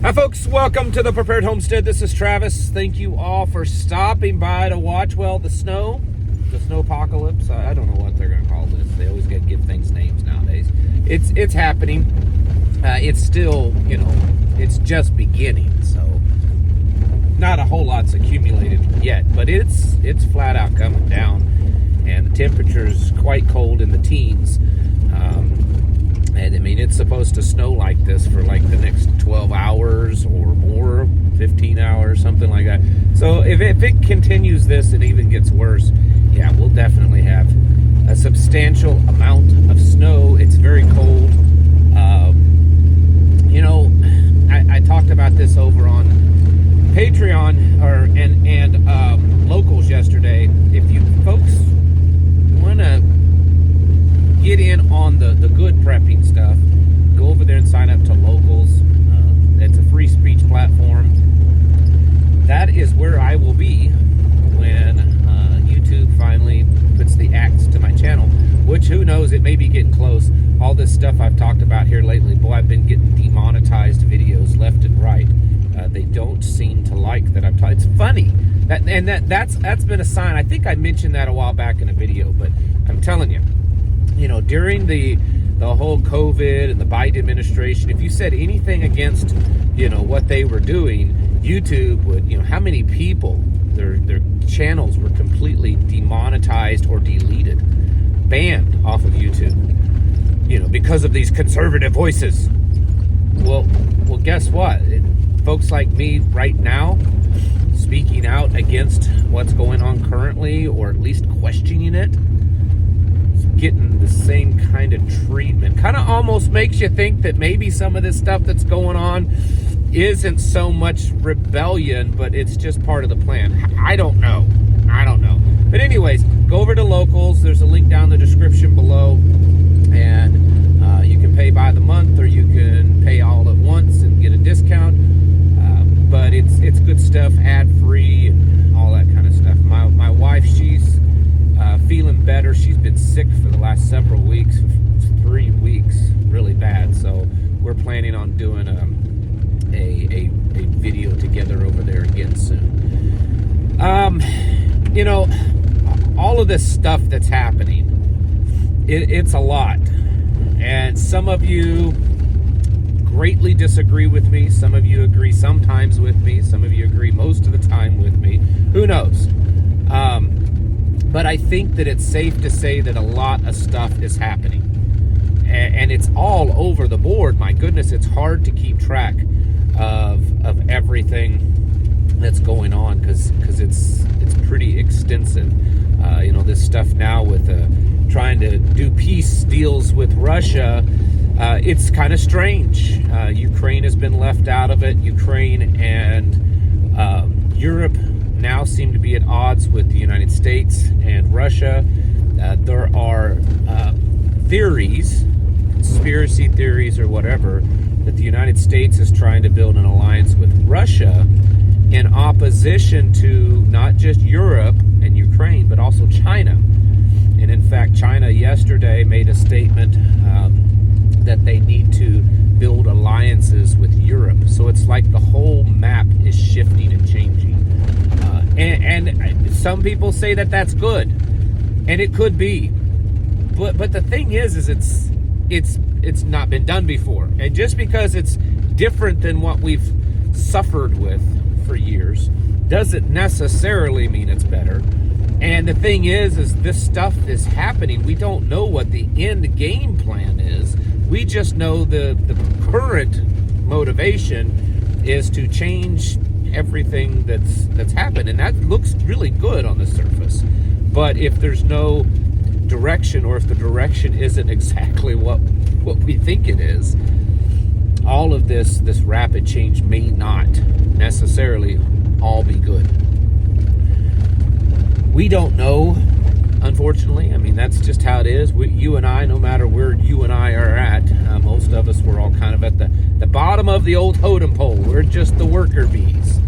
Hi folks, welcome to the Prepared Homestead. This is Travis. Thank you all for stopping by to watch, well, the snowpocalypse. I don't know what they're going to call this. They always get to give things names nowadays. It's happening. It's still, it's just beginning, so not a whole lot's accumulated yet, but it's flat out coming down, and the temperature's quite cold in the teens. And I mean, it's supposed to snow like this for like the next 12 hours or more, 15 hours, something like that. So if it continues this and even gets worse, yeah, we'll definitely have a substantial amount of snow. It's very cold. I talked about this over on Patreon and Locals yesterday. If you folks want to get in on the good prepping stuff, go over there and sign up to Locals. It's a free speech platform. That is where I will be when YouTube finally puts the axe to my channel, which, who knows, it may be getting close. All this stuff I've talked about here lately, boy, I've been getting demonetized videos left and right. They don't seem to like that I'm talking. It's funny. That's been a sign. I think I mentioned that a while back in a video, but I'm telling you, during the whole COVID and the Biden administration, if you said anything against, what they were doing, YouTube would, how many people, their channels were completely demonetized or deleted, banned off of YouTube, because of these conservative voices. Well, guess what? Folks like me right now, speaking out against what's going on currently, or at least questioning it, getting the same kind of treatment. Kind of almost makes you think that maybe some of this stuff that's going on isn't so much rebellion, but it's just part of the plan. I don't know. But anyways, go over to Locals. There's a link down in the description below, and you can pay by the month, or you can pay all at once and get a discount. But it's good stuff, ad-free, and all that kind of stuff. My wife, she's feeling better. She's been sick for the last several weeks, 3 weeks, really bad. So we're planning on doing a video together over there again soon. All of this stuff that's happening, it's a lot. And some of you greatly disagree with me. Some of you agree sometimes with me. Some of you agree most of the time with me. Who knows? But I think that it's safe to say that a lot of stuff is happening. And it's all over the board. My goodness, it's hard to keep track of everything that's going on because it's pretty extensive. This stuff now with trying to do peace deals with Russia, it's kind of strange. Ukraine has been left out of it. Ukraine and Europe now seem to be at odds with the United States and Russia. There are theories, conspiracy theories or whatever, that the United States is trying to build an alliance with Russia in opposition to not just Europe and Ukraine, but also China. And in fact, China yesterday made a statement that they need to build alliances with Europe. So it's like the whole map is shifting and changing. And some people say that that's good, and it could be. But the thing is it's not been done before. And just because it's different than what we've suffered with for years doesn't necessarily mean it's better. And the thing is this stuff is happening. We don't know what the end game plan is. We just know the current motivation is to change everything that's happened, and that looks really good on the surface. But if there's no direction, or if the direction isn't exactly what we think it is, all of this rapid change may not necessarily all be good. We don't know, unfortunately. I mean, that's just how it is. You and I, no matter where you and I are at, most of us, we're all kind of at the bottom of the old totem pole. We're just the worker bees.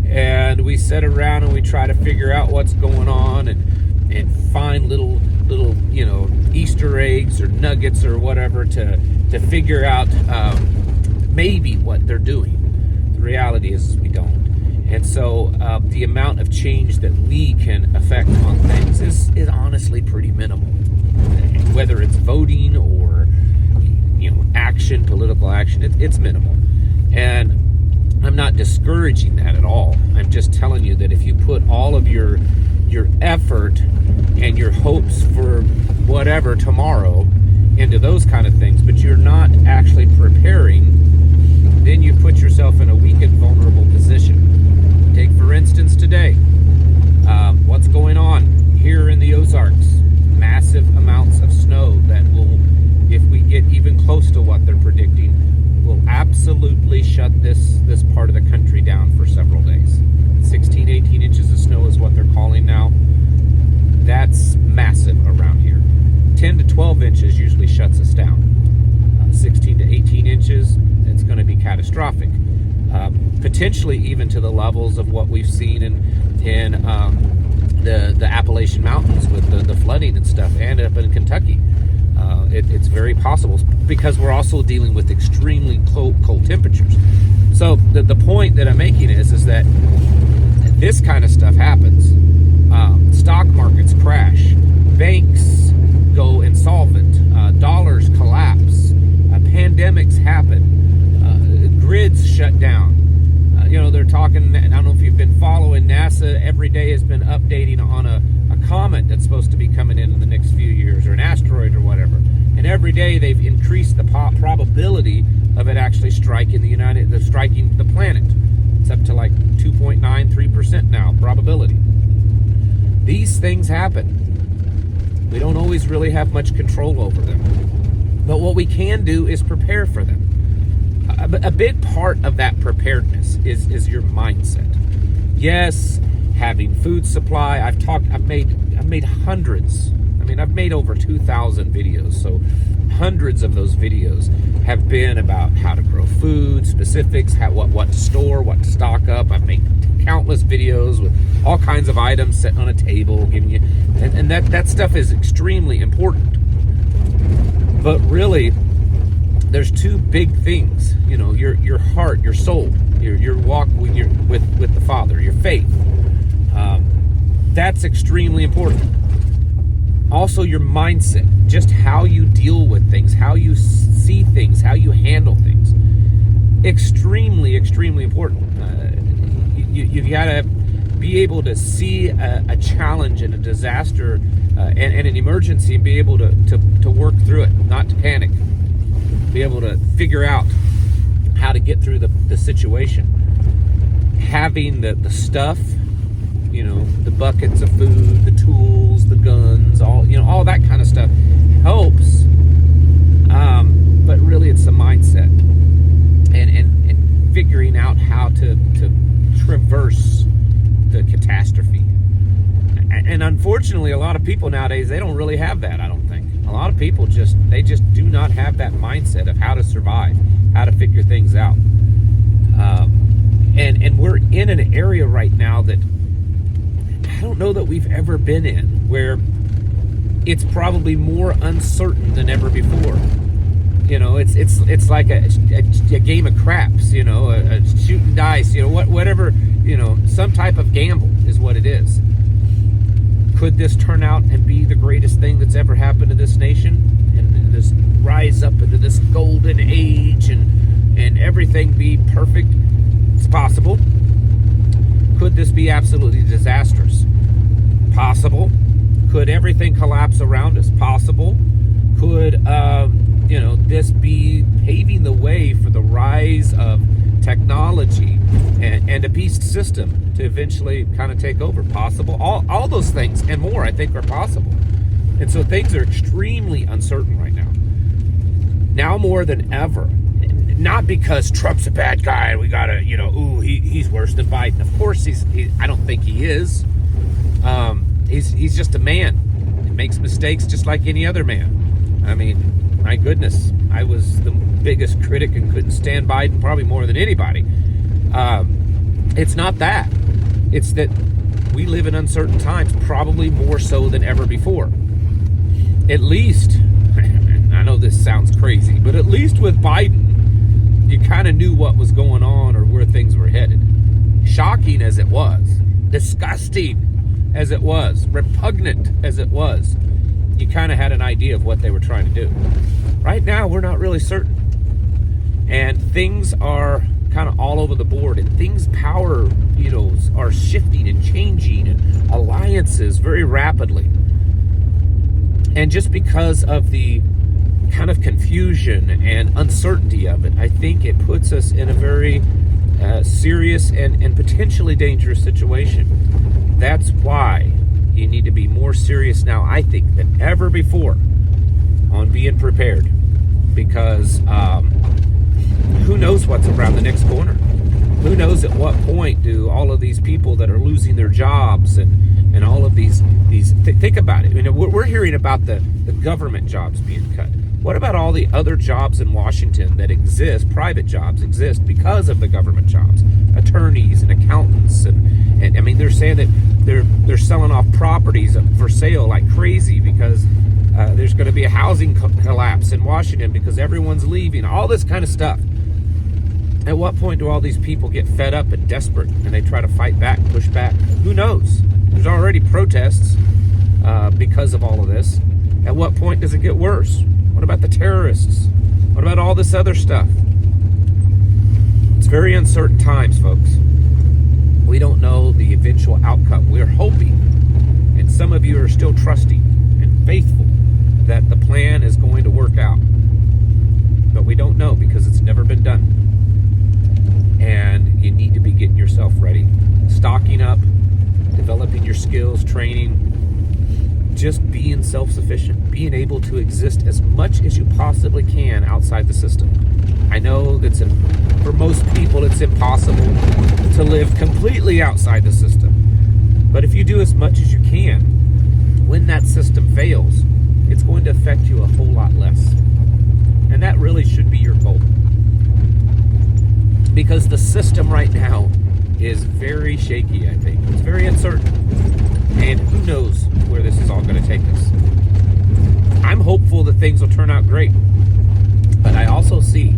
And we sit around and we try to figure out what's going on and find little Easter eggs or nuggets or whatever to figure out maybe what they're doing. reality is we don't. And so the amount of change that we can affect on things is honestly pretty minimal. Whether it's voting or action, political action, it's minimal. And I'm not discouraging that at all. I'm just telling you that if you put all of your effort and your hopes for whatever tomorrow into those kind of things, but you're not actually preparing, then you put yourself in a weak and vulnerable position. Take, for instance, today, what's going on here in the Ozarks. Massive amounts of snow that will, if we get even close to what they're predicting, will absolutely shut this part of the country down for several days. 16, 18 inches of snow is what they're calling now. That's massive around here. 10 to 12 inches usually shuts us down. 16 to 18 inches, it's going to be catastrophic. Potentially even to the levels of what we've seen in the Appalachian Mountains with the flooding and stuff, and up in Kentucky. It's very possible because we're also dealing with extremely cold temperatures. So the point that I'm making is that this kind of stuff happens. Stock markets crash, banks go insolvent, dollars collapse, pandemics happen, grids shut down. They're talking, I don't know if you've been following, NASA every day has been updating on a comet that's supposed to be coming in the next few years, or an asteroid or whatever. And every day they've increased the probability of it actually striking the planet. It's up to like 2.93% now, probability. These things happen. We don't always really have much control over them. But what we can do is prepare for them. A big part of that preparedness is your mindset. Yes, having food supply. I've made hundreds. I've made over 2,000 videos. So hundreds of those videos have been about how to grow food, specifics, what to store, what to stock up. I've made countless videos with all kinds of items sitting on a table, giving you, and that stuff is extremely important. But really, there's two big things, your heart, your soul, your walk with the Father, your faith. That's extremely important. Also, your mindset, just how you deal with things, how you see things, how you handle things. Extremely, extremely important. You've got to be able to see a challenge and a disaster and an emergency and be able to work through it, not to panic. Be able to figure out how to get through the situation. Having the stuff, the buckets of food, the tools, the guns, all that kind of stuff helps. But really it's the mindset and figuring out how to traverse the catastrophe. And unfortunately, a lot of people nowadays, they don't really have that, I don't think. A lot of people just do not have that mindset of how to survive, how to figure things out. And we're in an area right now that I don't know that we've ever been in, where it's probably more uncertain than ever before. It's like a game of craps, a shooting dice, whatever, some type of gamble is what it is. Could this turn out and be the greatest thing that's ever happened to this nation, and this rise up into this golden age and everything be perfect? It's possible. Could this be absolutely disastrous? Possible. Could everything collapse around us? Possible. Could this be paving the way for the rise of technology and a beast system to eventually kind of take over? Possible. All those things and more, I think, are possible. And so things are extremely uncertain right now. Now more than ever. Not because Trump's a bad guy and we gotta, he's worse than Biden. Of course I don't think he is. He's just a man. He makes mistakes just like any other man. My goodness, I was the biggest critic and couldn't stand Biden probably more than anybody. It's not that. It's that we live in uncertain times, probably more so than ever before. At least, I know this sounds crazy, but at least with Biden, you kind of knew what was going on or where things were headed. Shocking as it was, disgusting as it was, repugnant as it was, you kind of had an idea of what they were trying to do. Right now, we're not really certain. And things are kind of all over the board, and things are shifting and changing, and alliances very rapidly. And just because of the kind of confusion and uncertainty of it, I think it puts us in a very serious and potentially dangerous situation. That's why you need to be more serious now, I think, than ever before on being prepared. Because who knows what's around the next corner? Who knows at what point do all of these people that are losing their jobs and all of these think about it. We're hearing about the government jobs being cut. What about all the other jobs in Washington that exist, private jobs exist because of the government jobs? Attorneys and accountants, and I mean, they're saying that they're selling off properties for sale like crazy because there's going to be a housing collapse in Washington because everyone's leaving, all this kind of stuff. At what point do all these people get fed up and desperate and they try to fight back, push back? Who knows? There's already protests because of all of this. At what point does it get worse? What about the terrorists? What about all this other stuff? It's very uncertain times, folks. We don't know the eventual outcome. We're hoping, and some of you are still trusting and faithful that the plan is going to work out. But we don't know because it's never been done. And you need to be getting yourself ready, stocking up, developing your skills, training, just being self-sufficient, being able to exist as much as you possibly can outside the system. I know that for most people it's impossible to live completely outside the system. But if you do as much as you can, when that system fails, it's going to affect you a whole lot less. And that really should be your goal. Because the system right now is very shaky, I think. It's very uncertain. And who knows where this is all going to take us. I'm hopeful that things will turn out great. But I also see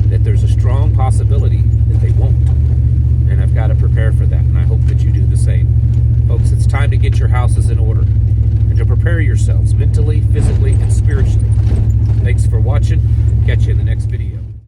that there's a strong possibility that they won't. And I've got to prepare for that. And I hope that you do the same. Folks, it's time to get your houses in order. And to prepare yourselves mentally, physically, and spiritually. Thanks for watching. Catch you in the next video.